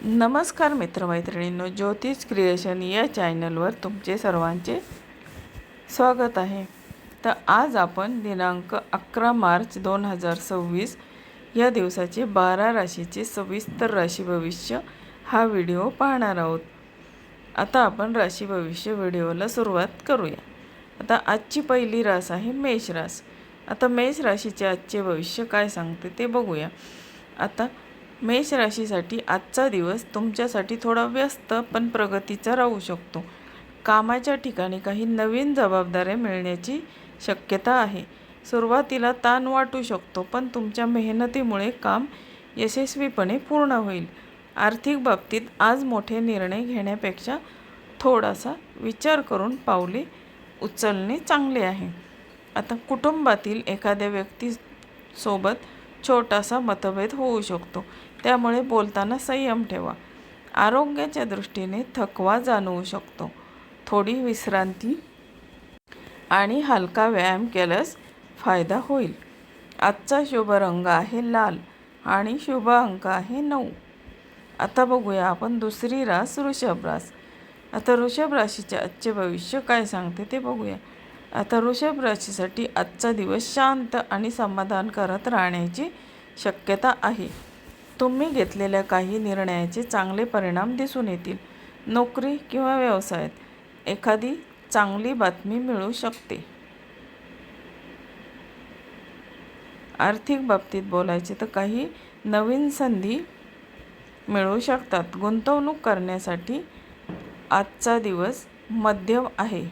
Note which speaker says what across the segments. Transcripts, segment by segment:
Speaker 1: नमस्कार मित्रमैत्रिणींनो, ज्योतिष क्रिएशन या चॅनलवर तुमचे सर्वांचे स्वागत आहे। तर आज आपण दिनांक 11 मार्च 2026 या दिवसाचे 12 राशीचे सविस्तर राशी भविष्य हा व्हिडिओ पाहणार आहोत। आता आपण राशी भविष्य व्हिडिओला सुरुवात करूया। आता आजची पहिली रास आहे मेष रास। आता मेष राशीचे आजचे भविष्य काय सांगते ते बघूया। आता मेष राशीसाठी आजचा दिवस तुमच्यासाठी थोडा व्यस्त पण प्रगतीचा राहू शकतो। कामाच्या ठिकाणी काही नवीन जबाबदाऱ्या मिळण्याची शक्यता आहे। सुरुवातीला ताण वाटू शकतो, पण तुमच्या मेहनतीमुळे काम यशस्वीपणे पूर्ण होईल। आर्थिक बाबतीत आज मोठे निर्णय घेण्यापेक्षा थोडासा विचार करून पावले उचलणे चांगले आहे। आता कुटुंबातील एखाद्या व्यक्तीसोबत छोटासा मतभेद होऊ शकतो, त्यामुळे बोलताना संयम ठेवा। आरोग्याच्या दृष्टीने थकवा जाणवू शकतो। थोडी विश्रांती आणि हलका व्यायाम केल्यास फायदा होईल। आजचा शुभ रंग आहे लाल आणि शुभ अंक आहे 9। आता बघूया आपण दुसरी रास वृषभ रास। आता वृषभ राशीचे आजचे भविष्य काय सांगते ते बघूया। आता वृषभ राशीसाठी आजचा दिवस शांत आणि समाधानकारक राहण्याची शक्यता आहे। तुम्ही घेतलेल्या काही निर्णयाचे चांगले परिणाम दिसून येतील। नोकरी किंवा व्यवसायात एखादी चांगली बातमी मिळू शकते। आर्थिक बाबतीत बोलायचे तर काही नवीन संधी मिळू शकतात। गुंतवणूक करण्यासाठी आजचा दिवस मध्यम आहे।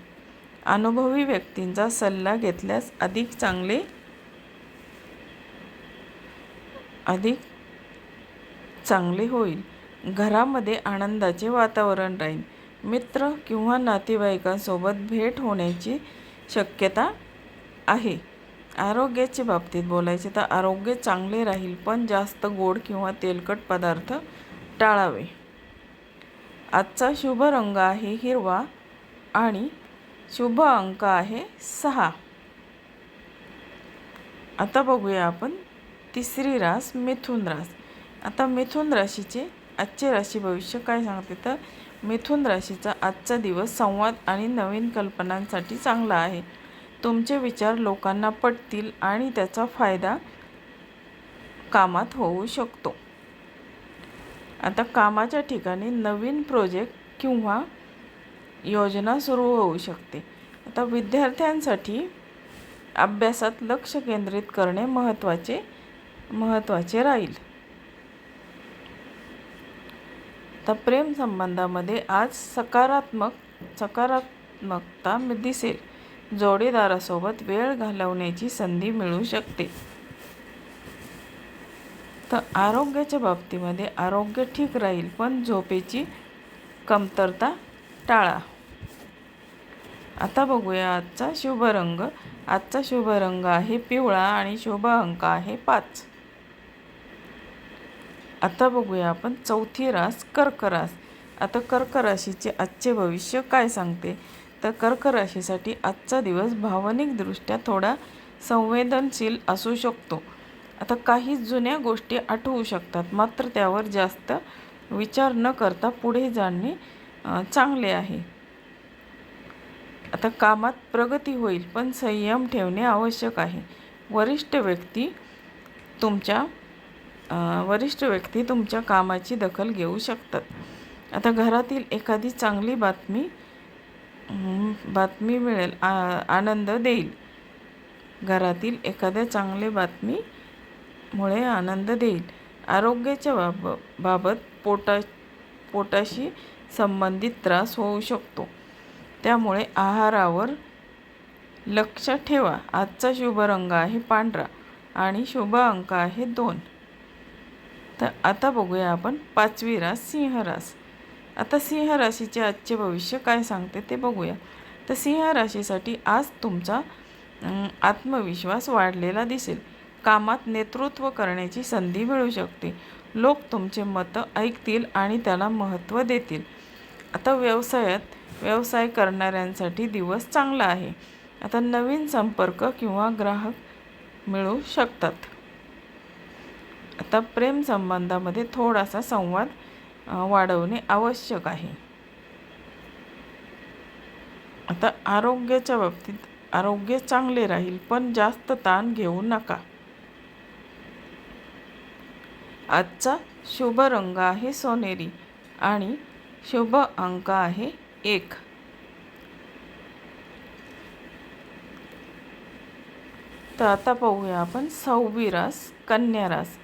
Speaker 1: अनुभवी व्यक्तींचा सल्ला घेतल्यास अधिक चांगले होईल। घरामध्ये आनंदाचे वातावरण राहील। मित्र किंवा नातेवाईकांसोबत भेट होण्याची शक्यता आहे। आरोग्याच्या बाबतीत बोलायचे तर आरोग्य चांगले राहील, पण जास्त गोड किंवा तेलकट पदार्थ टाळावे। आजचा शुभ रंग आहे हिरवा आणि शुभ अंक आहे 6। आता बघूया आपण तिसरी रास मिथुन रास। आता मिथुन राशीचे आजचे राशी भविष्य काय सांगते तर मिथुन राशीचा आजचा दिवस संवाद आणि नवीन कल्पनांसाठी चांगला आहे। तुमचे विचार लोकांना पटतील आणि त्याचा फायदा कामात होऊ शकतो। आता कामाच्या ठिकाणी नवीन प्रोजेक्ट किंवा योजना सुरू होऊ शकते। आता विद्यार्थ्यांसाठी अभ्यासात लक्ष केंद्रित करणे महत्त्वाचे राहील। तर प्रेम संबंधामध्ये आज सकारात्मकता दिसेल। जोडीदारासोबत वेळ घालवण्याची संधी मिळू शकते। तर आरोग्याच्या बाबतीमध्ये आरोग्य ठीक राहील, पण झोपेची कमतरता टाळा। आता बघूया आजचा शुभ रंग। आजचा शुभ रंग आहे पिवळा आणि शुभ अंक आहे 5। आता बघूया आपण चौथी रास कर्क रास। आता कर्क राशीचे आजचे भविष्य काय सांगते तर कर्क राशीसाठी आजचा दिवस भावनिकदृष्ट्या थोडा संवेदनशील असू शकतो। आता काही जुन्या गोष्टी आठवू शकतात, मात्र त्यावर जास्त विचार न करता पुढे जाणे चांगले आहे। आता कामात प्रगती होईल, पण संयम ठेवणे आवश्यक आहे। वरिष्ठ व्यक्ती तुमच्या कामाची दखल घेऊ शकतात। आता घरातील एखादी चांगली बातमी मिळेल, आनंद देईल। घरातील एखाद्या चांगली बातमीमुळे आनंद देईल। आरोग्याच्या बाबत पोटाशी संबंधित त्रास होऊ शकतो, त्यामुळे आहारावर लक्ष ठेवा। आजचा शुभ रंग आहे पांढरा आणि शुभ अंक आहे 2। तर आता बघूया आपण पाचवी रास सिंह रास। आता सिंह राशीचे आजचे भविष्य काय सांगते ते बघूया। तर सिंह राशीसाठी आज तुमचा आत्मविश्वास वाढलेला दिसेल। कामात नेतृत्व करण्याची संधी मिळू शकते। लोक तुमचे मत ऐकतील आणि त्याला महत्त्व देतील। आता व्यवसाय करणाऱ्यांसाठी दिवस चांगला आहे। आता नवीन संपर्क किंवा ग्राहक मिळू शकतात। आता प्रेम संबंधामध्ये थोडासा संवाद वाढवणे आवश्यक आहे. आता आरोग्याच्या बाबतीत आरोग्य चांगले राहील पण जास्त ताण घेऊ नका. आजचा शुभ रंग आहे सोनेरी आणि शुभ अंक आहे 1. तर आता पाहूया आपण 6वी रास कन्या रास.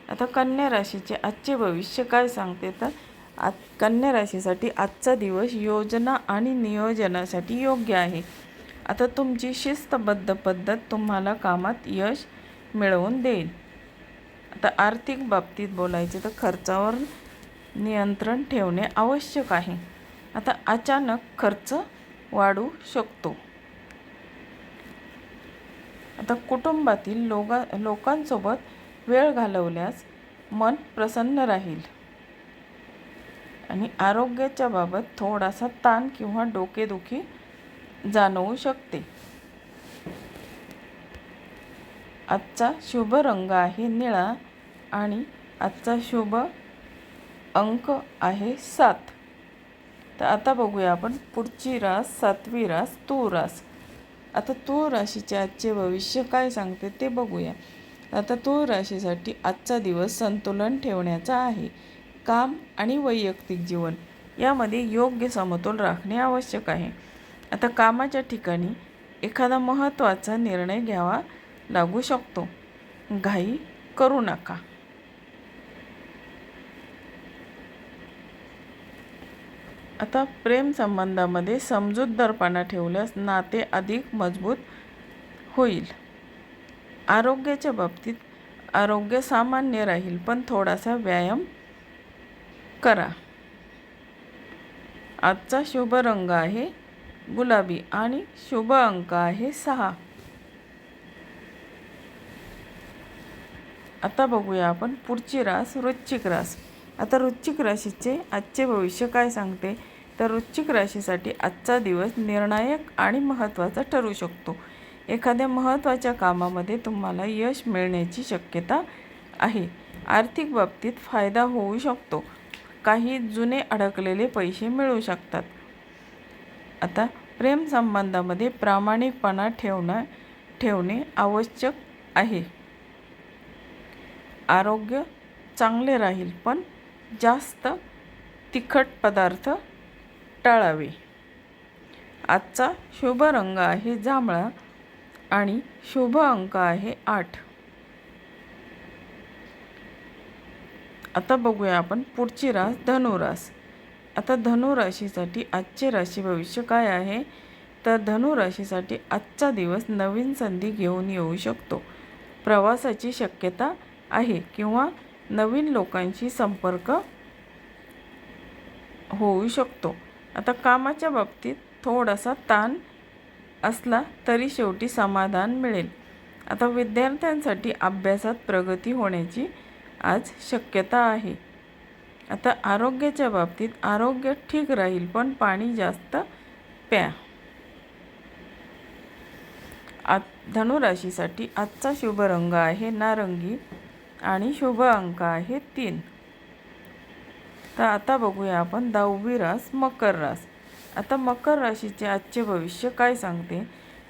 Speaker 1: आता कन्या राशीचे आजचे भविष्य काय सांगते तर कन्या राशीसाठी आजचा दिवस योजना आणि नियोजनासाठी योग्य आहे. आता तुमची शिस्तबद्ध पद्धत तुम्हाला कामात यश मिळवून देईल. आता आर्थिक बाबतीत बोलायचे तर खर्चावर नियंत्रण ठेवणे आवश्यक आहे. आता अचानक खर्च वाढू शकतो. आता कुटुंबातील लोकांसोबत वेळ घालवल्यास मन प्रसन्न राहील आणि आरोग्याच्या बाबत थोडासा ताण किंवा डोकेदुखी जाणवू शकते. आजचा शुभ रंग आहे निळा आणि आजचा शुभ अंक आहे 7. तर आता बघूया आपण पुढची रास 7वी रास तूळ रास. आता तूळ राशीचे आजचे भविष्य काय सांगते ते बघूया. आता तूळ राशीसाठी आजचा दिवस संतुलन ठेवण्याचा आहे. काम आणि वैयक्तिक जीवन यामध्ये योग्य समतोल राखणे आवश्यक आहे. आता कामाच्या ठिकाणी एखादा महत्त्वाचा निर्णय घ्यावा लागू शकतो. घाई करू नका. आता प्रेम संबंधामध्ये समजूतदारपणा ठेवल्यास नाते अधिक मजबूत होईल. आरोग्याच्या बाबतीत आरोग्य सामान्य राहील पण थोडासा व्यायाम करा. आजचा शुभ रंग आहे गुलाबी आणि शुभ अंक आहे 6. आता बघूया आपण पुढची रास वृश्चिक रास. आता वृश्चिक राशीचे आजचे भविष्य काय सांगते तर वृश्चिक राशीसाठी आजचा दिवस निर्णायक आणि महत्त्वाचा ठरू शकतो. एखाद्या महत्त्वाच्या कामामध्ये तुम्हाला यश मिळण्याची शक्यता आहे. आर्थिक बाबतीत फायदा होऊ शकतो. काही जुने अडकलेले पैसे मिळू शकतात. आता प्रेम संबंधामध्ये प्रामाणिकपणा ठेवणे आवश्यक आहे. आरोग्य चांगले राहील पण जास्त तिखट पदार्थ टाळावे. आजचा शुभ रंग आहे जांभळा आणि शुभ अंक आहे 8. आता बघूया आपण पुढची रास धनुरास. आता धनुराशीसाठी आजचे राशी भविष्य काय आहे तर धनुराशीसाठी आजचा दिवस नवीन संधी घेऊन येऊ शकतो. प्रवासाची शक्यता आहे किंवा नवीन लोकांशी संपर्क होऊ शकतो. आता कामाच्या बाबतीत थोडासा ताण असला तरी शेवटी समाधान मिळेल. आता विद्यार्थ्यांसाठी अभ्यासात प्रगती होण्याची आज शक्यता आहे. आता आरोग्याच्या बाबतीत आरोग्य ठीक राहील पण पाणी जास्त प्या. धनुराशीसाठी आजचा शुभ रंग आहे नारंगी आणि शुभ अंक आहे 3. तर आता बघूया आपण 10वी रास मकर रास. आता मकर राशीचे आजचे भविष्य काय सांगते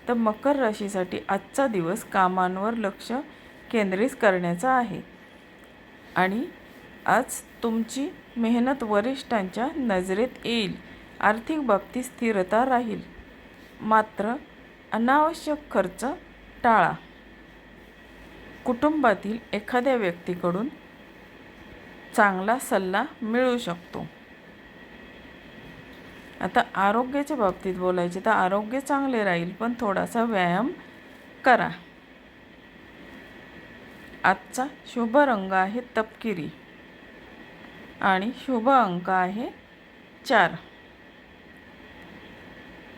Speaker 1: तर मकर राशीसाठी आजचा दिवस कामांवर लक्ष केंद्रित करण्याचा आहे आणि आज तुमची मेहनत वरिष्ठांच्या नजरेत येईल. आर्थिक बाबतीत स्थिरता राहील मात्र अनावश्यक खर्च टाळा. कुटुंबातील एखाद्या व्यक्तीकडून चांगला सल्ला मिळू शकतो. आता आरोग्याच्या बाबतीत बोलायचे तर आरोग्य चांगले राहील पण थोडासा व्यायाम करा. आजचा शुभ रंग आहे तपकिरी आणि शुभ अंक आहे 4.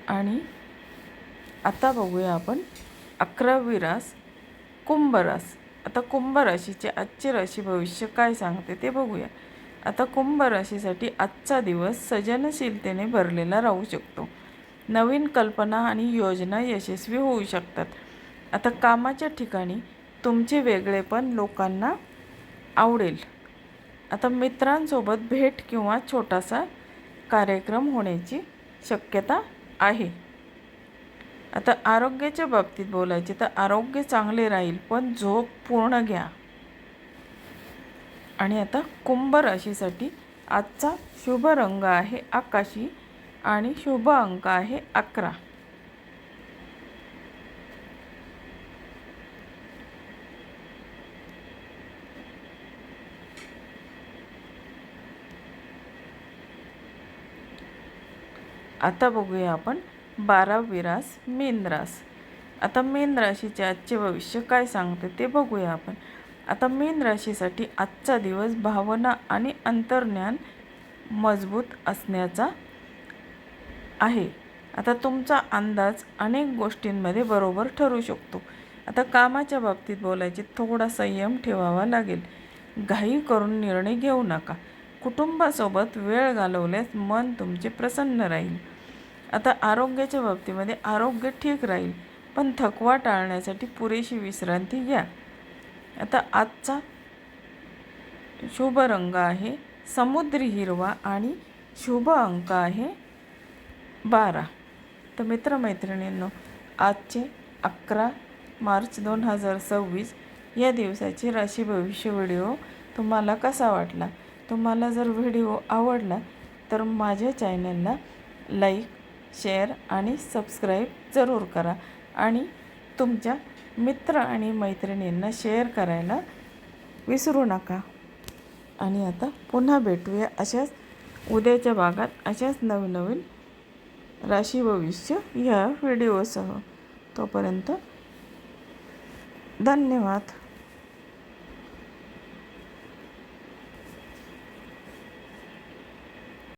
Speaker 1: आणि आता बघूया आपण 11वी रास कुंभ रास. आता कुंभ राशीचे आजचे राशी भविष्य काय सांगते ते बघूया. आता कुंभ राशीसाठी आजचा दिवस सृजनशीलतेने भरलेला राहू शकतो. नवीन कल्पना आणि योजना यशस्वी होऊ शकतात. आता कामाच्या ठिकाणी तुमचे वेगळेपण लोकांना आवडेल. आता मित्रांसोबत भेट किंवा छोटासा कार्यक्रम होण्याची शक्यता आहे. आता आरोग्याच्या बाबतीत बोलायचे तर आरोग्य चांगले राहील, पण झोप पूर्ण घ्या. आणि आता कुंभ राशीसाठी आजचा शुभ रंग आहे आकाशी आणि शुभ अंक आहे 11. आता बघूया आपण 12वी रास मीन रास. आता मीन राशीचे आजचे भविष्य काय सांगते ते बघूया आपण. आता मीन राशीसाठी आजचा दिवस भावना आणि अंतर्ज्ञान मजबूत असण्याचा आहे. आता तुमचा अंदाज अनेक गोष्टींमध्ये बरोबर ठरू शकतो. आता कामाच्या बाबतीत बोलायचे थोडा संयम ठेवावा लागेल. घाई करून निर्णय घेऊ नका. कुटुंबासोबत वेळ घालवल्यास मन तुमचे प्रसन्न राहील. आता आरोग्याच्या बाबतीमध्ये आरोग्य ठीक राहील, पण थकवा टाळण्यासाठी पुरेशी विश्रांती घ्या. आता आजचा शुभ रंग आहे समुद्री हिरवा आणि शुभ अंक आहे 12. तर मित्रमैत्रिणींनो, आजचे 11 मार्च 2026 या दिवसाचे राशी भविष्य व्हिडिओ तुम्हाला कसा वाटला? तुम्हाला जर व्हिडिओ आवडला तर माझ्या चॅनलला लाईक, शेअर आणि सबस्क्राईब जरूर करा आणि तुमच्या मित्र आणि मैत्रिणींना शेअर करायला विसरू नका. आणि आता पुन्हा भेटूया अशाच उद्याच्या भागात अशाच नवनवीन राशी भविष्य या व्हिडिओसह. तोपर्यंत धन्यवाद.